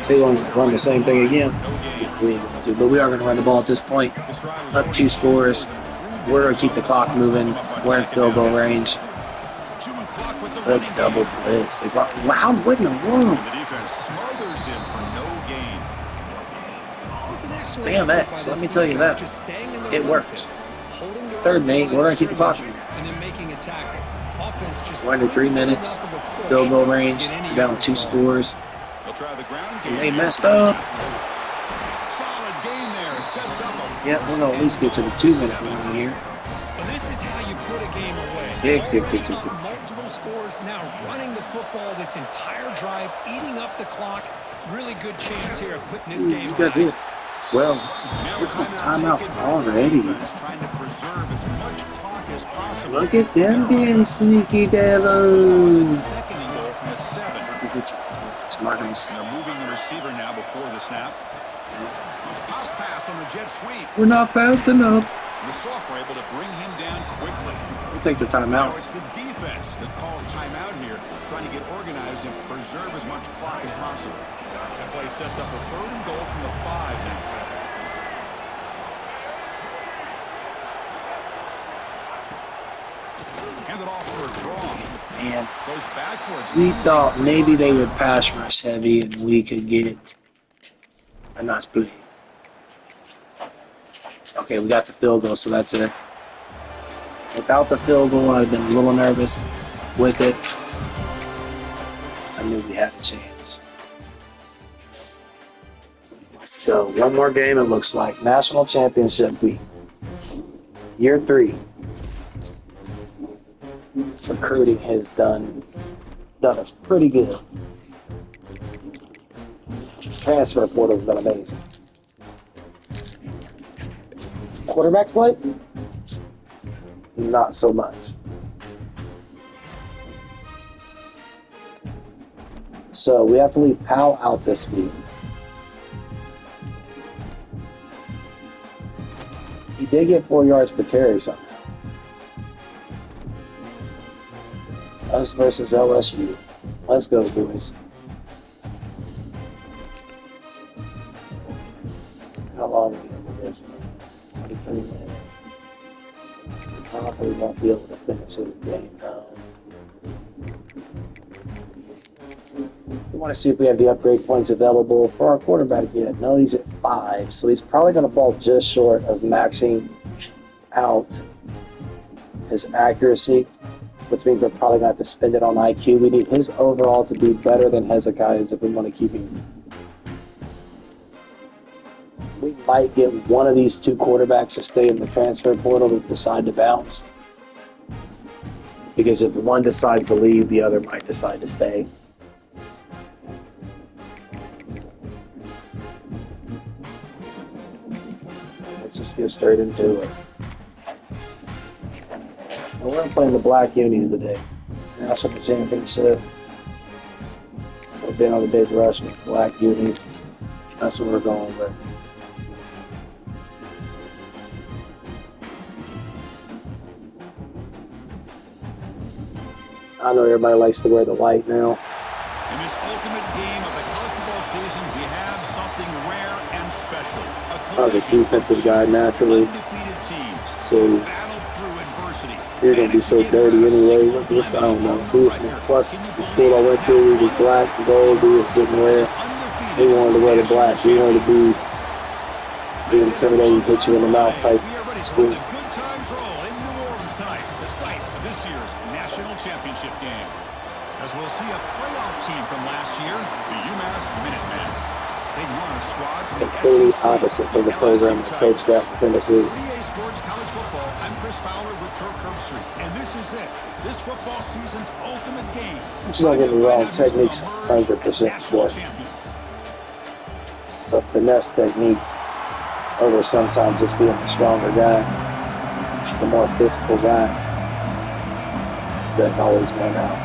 They won't run the same thing again. We ain't going to, but we are going to run the ball at this point. Up 2 scores. We're going to keep the clock moving. We're in field goal range. A double blitz. They brought, wow, what in the world? The defense smothers him for no gain. Spam X, let me tell you that. It works. 3rd and 8, we're going to keep the clock moving. We're under 3 minutes. Field goal range. We're down 2 scores. And they messed up. Solid gain there. Sets up a Yeah, we're going to at least get to the 2-minute line here. This is how you put a game away. Tick. Multiple scores, now running the football this entire drive, eating up the clock. Really good chance here of putting this game on ice. Well, look at the timeouts already. Trying to preserve as much clock as possible. Look at them being sneaky devils. Second and goal from the 7. Smart. They're moving the receiver now before the snap. Pop pass on the jet sweep. We're not fast enough. The Soft were able to bring him down quickly. We'll take the Now it's timeouts. the defense that calls timeout here, trying to get organized and preserve as much clock as possible. That play sets up a 3rd and goal from the 5 now. Handed off for a draw. And Goes backwards. we thought maybe they would pass rush heavy and we could get a nice play. Okay, we got the field goal, so that's it. Without the field goal, I'd been a little nervous. With it, I knew we had a chance. Let's go. One more game, it looks like. National Championship week. Year 3. Recruiting has done us pretty good. Transfer portal has been amazing. Quarterback play? Not so much. So we have to leave Powell out this week. He did get 4 yards per carry somehow. Us versus LSU. Let's go, boys. How long are we going to do this? 23 minutes. Probably won't be able to finish his game now. We want to see if we have the upgrade points available for our quarterback yet. No, he's at 5, so he's probably going to fall just short of maxing out his accuracy, which means we're probably going to have to spend it on IQ. We need his overall to be better than Hezekiah's if we want to keep him. We might get one of these 2 quarterbacks to stay in the transfer portal to decide to bounce. Because if one decides to leave, the other might decide to stay. Let's just get straight into it. Well, we're playing the Black Unis today. National Championship. We've been on the big rush with Black Unis. That's what we're going with. I know everybody likes to wear the white now. In this ultimate game of the college football season, we have something rare and special. I was a defensive guy naturally, Undefeated teams so battle through adversity. you're gonna be so dirty anyway. I don't know. Plus, the school I went to, we was black and gold. We just didn't wear. They wanted to wear the black. We wanted to be intimidating, hit you in the mouth type school. The good times roll in New Orleans tonight, the site of this year's national championship game. As we'll see a playoff team from last year, the UMass Minutemen. Taking on a squad from the Completely SEC opposite from the and program LSU I coached Tigers. at in Tennessee. EA Sports College Football, I'm Chris Fowler with Kirk Herbstreit, and this is it. This football season's ultimate game. Which, don't get me wrong, technique's 100% important. But finesse technique over sometimes just being the stronger guy, the more physical guy, doesn't always win out.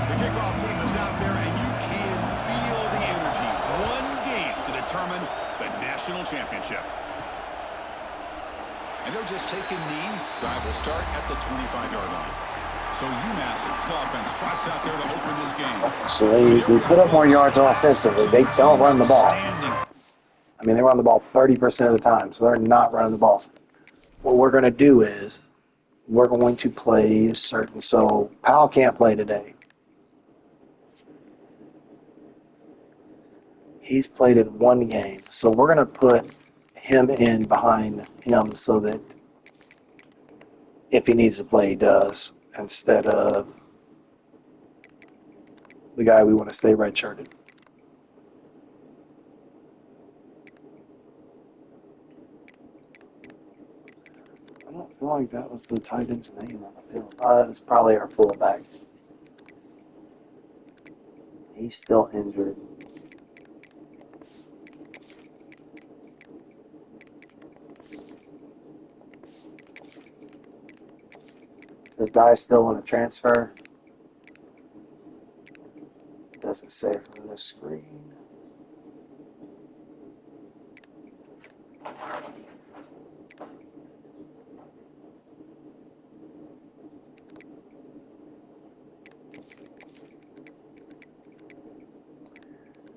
The kickoff team is out there, and you can feel the energy. One game to determine the national championship. And they'll just take a knee. Drive will start at the 25-yard line. So UMass's offense trots out there to open this game. So they put up more yards offensively. They don't run the ball. I mean, they run the ball 30% of the time, so they're not running the ball. What we're going to do is we're going to play certain. So Powell can't play today. He's played in one game, so we're going to put him in behind him so that if he needs to play, he does, instead of the guy we want to stay redshirted. I don't feel like that was the tight end's name on the field. It's probably our fullback. He's still injured. This guy's still on a transfer. Doesn't say from this screen.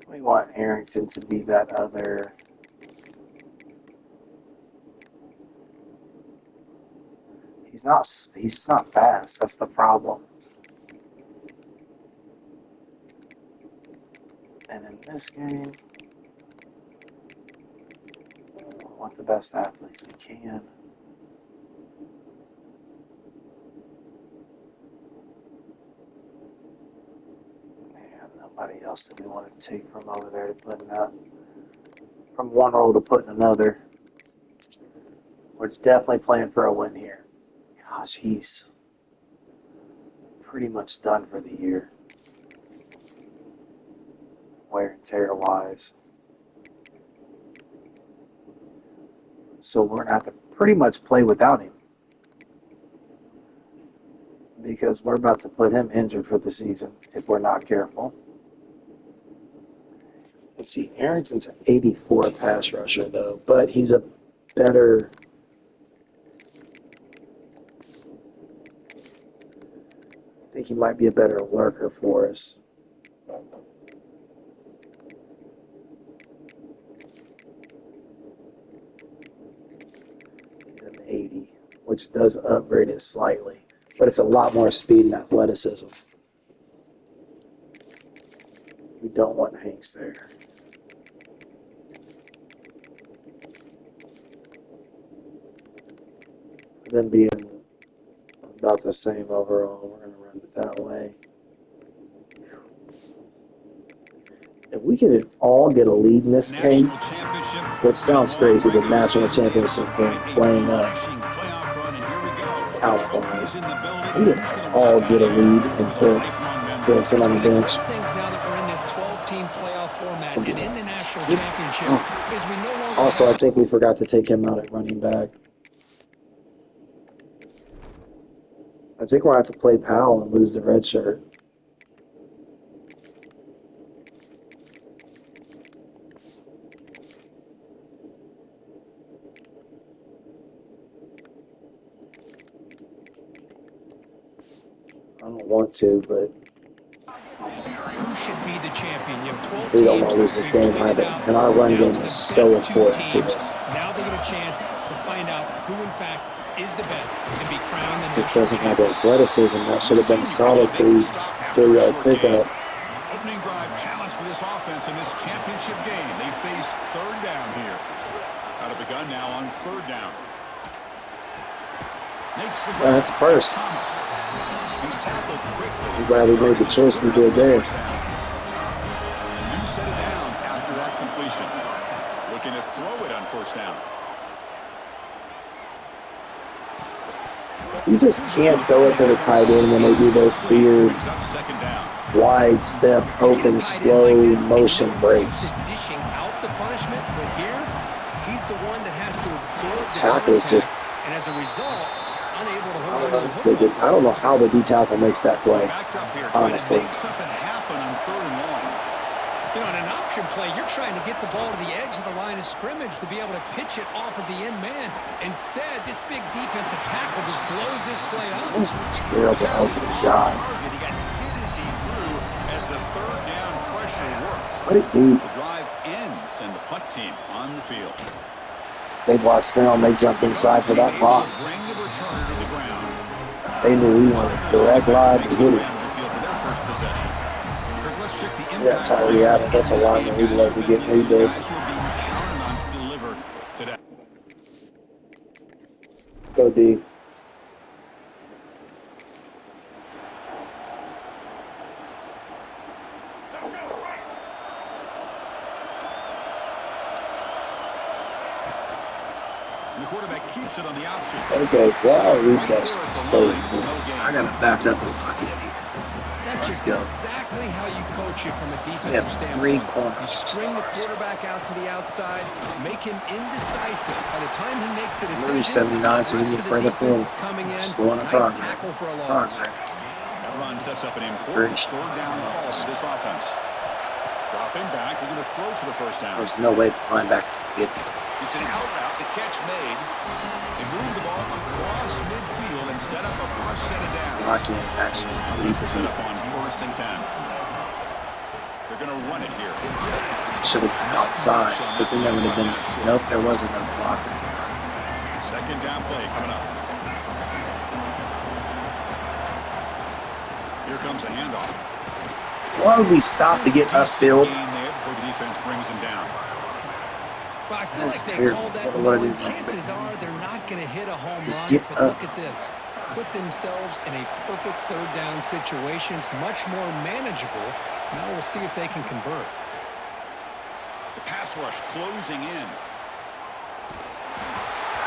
We want Arrington to be that other. He's not fast. That's the problem. And in this game, we want the best athletes we can. And nobody else that we want to take from over there to put in that. From one role to put in another. We're definitely playing for a win here. Gosh, he's pretty much done for the year. Wear and tear wise. So we're going to have to pretty much play without him. Because we're about to put him injured for the season if we're not careful. Let's see, Arrington's an 84 pass rusher though, but he's a better. I think he might be a better lurker for us. He's an 80, which does upgrade it slightly, but it's a lot more speed and athleticism. We don't want Hanks there. Then being about the same overall, we're going to run it that way. If we could all get a lead in this game, which sounds crazy, the national championship game playing up talent-wise, we could all get a lead and put Benson on the bench. Also, I think we forgot to take him out at running back. I think we'll have to play Powell and lose the red shirt. I don't want to, but Who should be the champion? You have 12 we don't want to teams. lose this game either. And our run game is so important to us. Now they get a chance to find out who, in fact, is the best and be crowned the Just doesn't have the athleticism. That should have been a solid 3-4-yard pickup. Opening drive challenge for this offense in this championship game. They face third down here. Out of the gun now on third down. Makes the That's a first. He's tackled quickly. I'm glad we made the choice we did there. throw it on first down. You just can't throw it to the tight end when they do those weird, wide step, open, slow motion breaks. Dishing out the punishment, but here he's the one that has to absorb the Tackle is just. and as a result, he's unable to hold on to the football. I don't know how the D tackle makes that play. Honestly. Make something happen on 3rd and long. You know, in an option play, you're trying to get the ball to the edge of the line of scrimmage to be able to pitch it off of the end man. Instead, this big defensive tackle just blows this play up. That was a terrible opening God. He got hit as he threw as the 3rd down pressure works. What it be? The drive ends and the punt team on the field. They watched film. They jumped inside for that block. Bring the returner to the ground. They knew we wanted direct line to hit it. Yeah, Tyree Adams, that's a line that we'd love to get rebuilt. Go D. The quarterback keeps it on the option. Okay, well, we best play. I gotta back up and lock it here. That's Let's just go. Exactly how you coach it from a defensive Yeah, three standpoint. corners. You string the quarterback out to the outside, make him indecisive. By the time he makes a decision, 79, so the we rest need of further the defense is forward. coming in. Slowing the Nice progress. tackle for a loss. That run sets up an important 3rd down call for this offense. Dropping back, looking to throw for the first down. There's no way the linebacker can get there. It's an out route, the catch made. They move the ball across midfield and set up a fresh set of downs. Lock in, actually. Offense will set up on 1st and 10. They're going to run it here. Should have been outside, but then there would have been. Nope, there wasn't a blocker. 2nd down play coming up. Here comes a handoff. Why would we stop to get upfield? Before the defense brings him down. Well, I feel That's like they terrible. called that What do I knowing do? chances are they're not going to hit a home Just run. get But up. look at this. Put themselves in a perfect 3rd down situation. It's much more manageable. Now we'll see if they can convert. The pass rush closing in.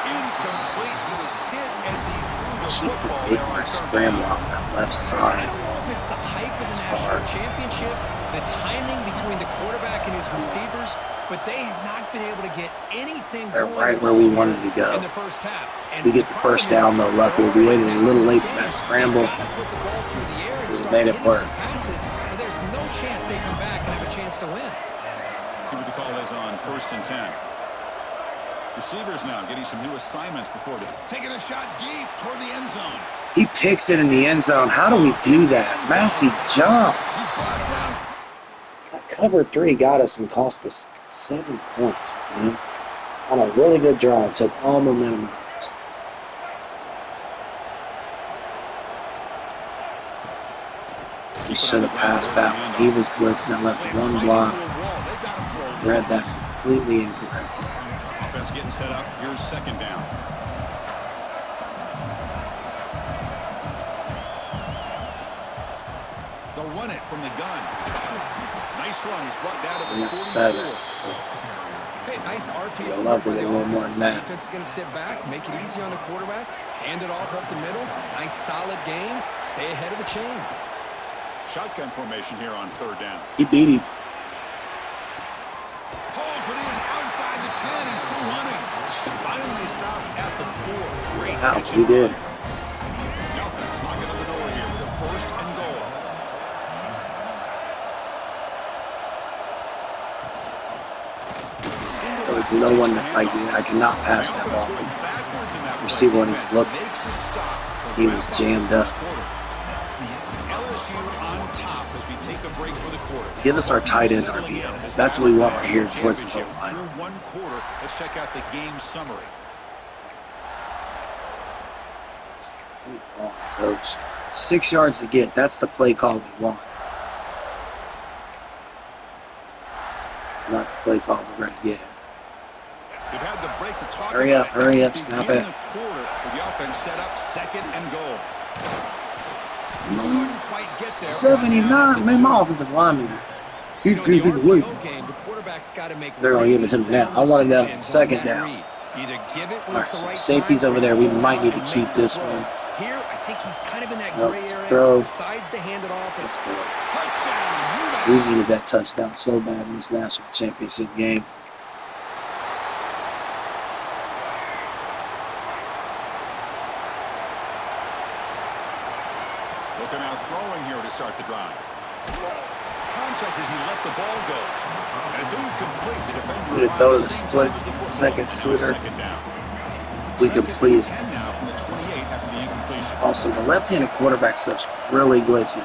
Incomplete. He was hit as he threw the Keep football the there on 3rd scramble down. on that left I side. don't know if it's the hype of the It's national hard. championship, the timing between the quarterback and his receivers, but they have not been able to get anything They're going right at where all we here wanted to go. in the first half. And We get the first problem down, is though, luckily. they're We waited a already little down late this for that game. scramble. They've got to put the ball through the air and Would've start made it hitting work. some passes, or there's no chance they come back and have a chance to win. See what the call is on 1st and 10. Receivers now getting some new assignments before the taking a shot deep toward the end zone. He picks it in the end zone. How do we do that? Massive jump. He's brought down. That cover 3 got us and cost us 7 points, man. On a really good drive. Took all momentum out of us. He should have passed that one. He was blitzing and left one block. Read that completely incorrectly. Offense getting set up. Here's 2nd down. They'll run it from the gun. Nice run. He's brought down to the 44. 7. Hey, nice RPO. I love by it. the A little more offense. than that. Defense is going to sit back, make it easy on the quarterback, hand it off up the middle. Nice solid game. Stay ahead of the chains. Shotgun formation here on 3rd down. He beat him. Pulls it in outside the 10. He's still running. Finally stopped at the 4. Great Wow, catch he and did. run. The offense knocking on the door here with a 1st and goal. There was no one that, like, I cannot pass that ball. Receiver wasn't even looking. He was jammed up. It's LSU on top as we take a break for the quarter. Give us our tight end RPO. That's what we want right here towards the goal line. Through 1 quarter, let's check out the game summary. Oh, coach. 6 yards to get. That's the play call we want. Not the play call we're going to get. We've had the break to talk Hurry about up, hurry up, Begin snap it. the quarter with the offense set up 2nd and goal. Couldn't quite get there. 79. Man, my offensive lineman is Keep In the giving away. RPO game, the quarterback's got to make They're going to give it to him now. I wanted that second down. Either give it when All it's right, the so right safety's time, over or there. you We hold might out need to and keep make the this throw. one. Here, I think he's kind of in that Nope, gray area. throw. Decides to hand it off. Let's go. Touchdown, We UMass. needed that touchdown so bad in this national championship game. Looking out throwing here to start the drive. Contact as he let the ball go. And it's incomplete. The defender We would throw the split second sooner. We complete. Now from the 28 after the incompletion. Also, the left-handed quarterback stuff's really glitchy.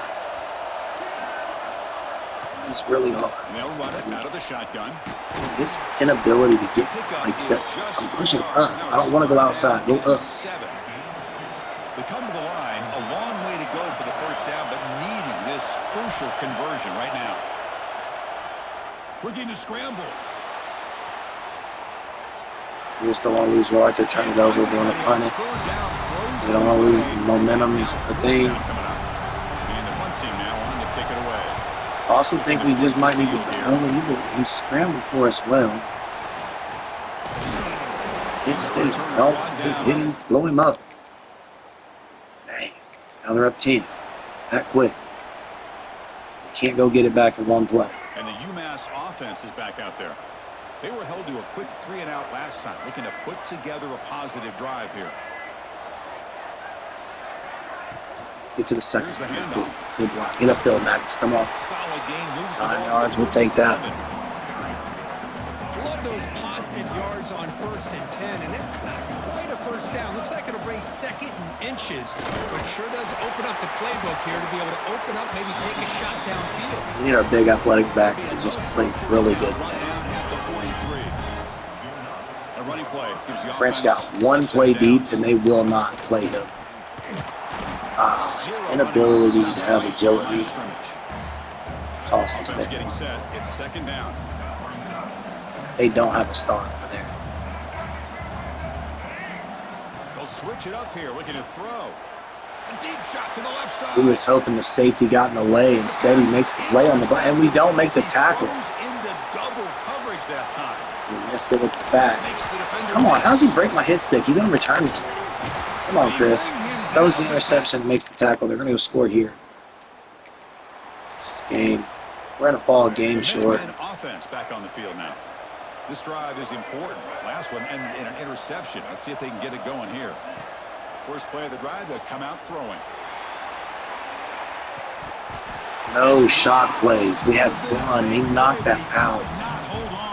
It's really hard. And they'll run it out of the shotgun. His inability to get like that. I'm pushing up. I don't want to go outside. Go up. 7. They come to the line, a long way to go for the first down, but needing this crucial conversion right now. Looking to scramble. We just don't want to lose yards or turn it over. We want to punt it. We don't want to lose momentum's a thing. And the punt team now on to kick it away. I also think we just might need to. Oh, we need to. He scrambled for us well. Instead, don't hit him, blow him up. Hey, now they're up 10. That quick. Can't go get it back in one play. And the UMass offense is back out there. They were held to a quick 3-and-out last time, looking to put together a positive drive here. Get to the second. Good block. Get uphill, Maddox. Come on. Solid game, moves 9 yards. We'll take that. Love those positive yards on 1st and 10, and it's not quite a first down. Looks like it'll bring 2nd and inches, but sure does open up the playbook here to be able to open up, maybe take a shot downfield. We need our big athletic backs to just play really good today. French got one play deep, and they will not play him. His inability to have agility costs us there. It's 2nd down. They don't have a star over there. They'll switch it up here, looking to throw. A deep shot to the left side. We was hoping the safety got in the way. Instead, he makes the play on the ball, and we don't make the tackle. Into double coverage that time. We missed it with the back. Come on, how's he break my hit stick? He's gonna return this thing. Come on, Chris. Throws the interception, makes the tackle. They're gonna go score here. This is game. We're gonna fall a game short. Offense back on the field now. This drive is important. Last one and an interception. Let's see if they can get it going here. First play of the drive, they'll come out throwing. No shot plays. We had one. He knocked that out. Hold on.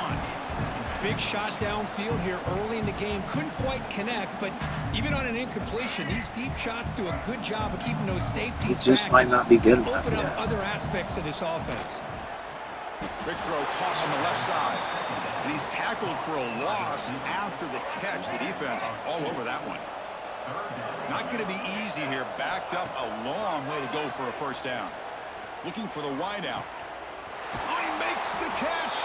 Big shot downfield here early in the game. Couldn't quite connect, but even on an incompletion, these deep shots do a good job of keeping those safeties It just back might not be good and enough open up yet. other aspects of this offense. Big throw caught on the left side. And he's tackled for a loss after the catch. The defense all over that one. Not going to be easy here. Backed up a long way to go for a first down. Looking for the wideout. Oh, he makes the catch.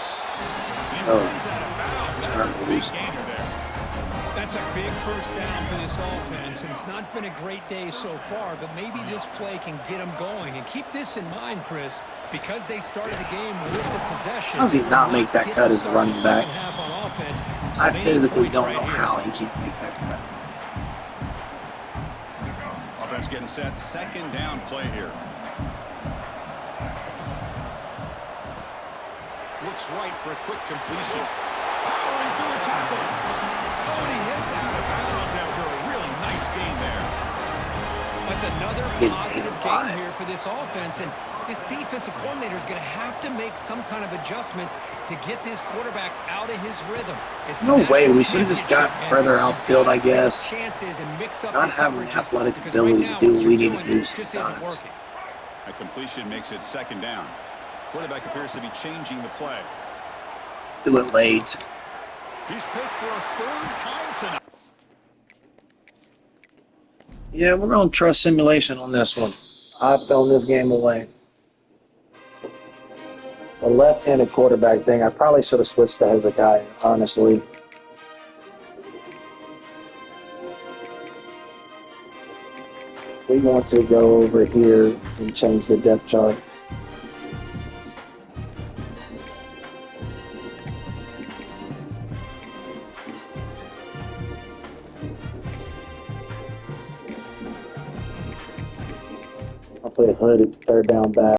He runs out of bounds. That's a big gainer there. That's a big first down for this offense, and it's not been a great day so far, but maybe this play can get them going. And keep this in mind, Chris, because they started the game with the possession. How does he not make that cut as a running back? Offense, so I they need physically points don't right know here. how he can't make that cut. Offense getting set. 2nd down play here. Looks right for a quick completion. Powering through the tackle. Oh, and he hits out of bounds after a really nice gain there. That's another positive game here for this offense, and this defensive coordinator is going to have to make some kind of adjustments to get this quarterback out of his rhythm. It's No way. We should have just got further outfield, I guess. Not having the athletic ability to do what we need to do sometimes. A completion makes it 2nd down. Quarterback appears to be changing the play. Do it late. He's picked for a 3rd time tonight. Yeah, we're going to trust simulation on this one. I've thrown this game away. The left-handed quarterback thing, I probably should have switched to Hezekiah, honestly. We want to go over here and change the depth chart. hood. It's third down back.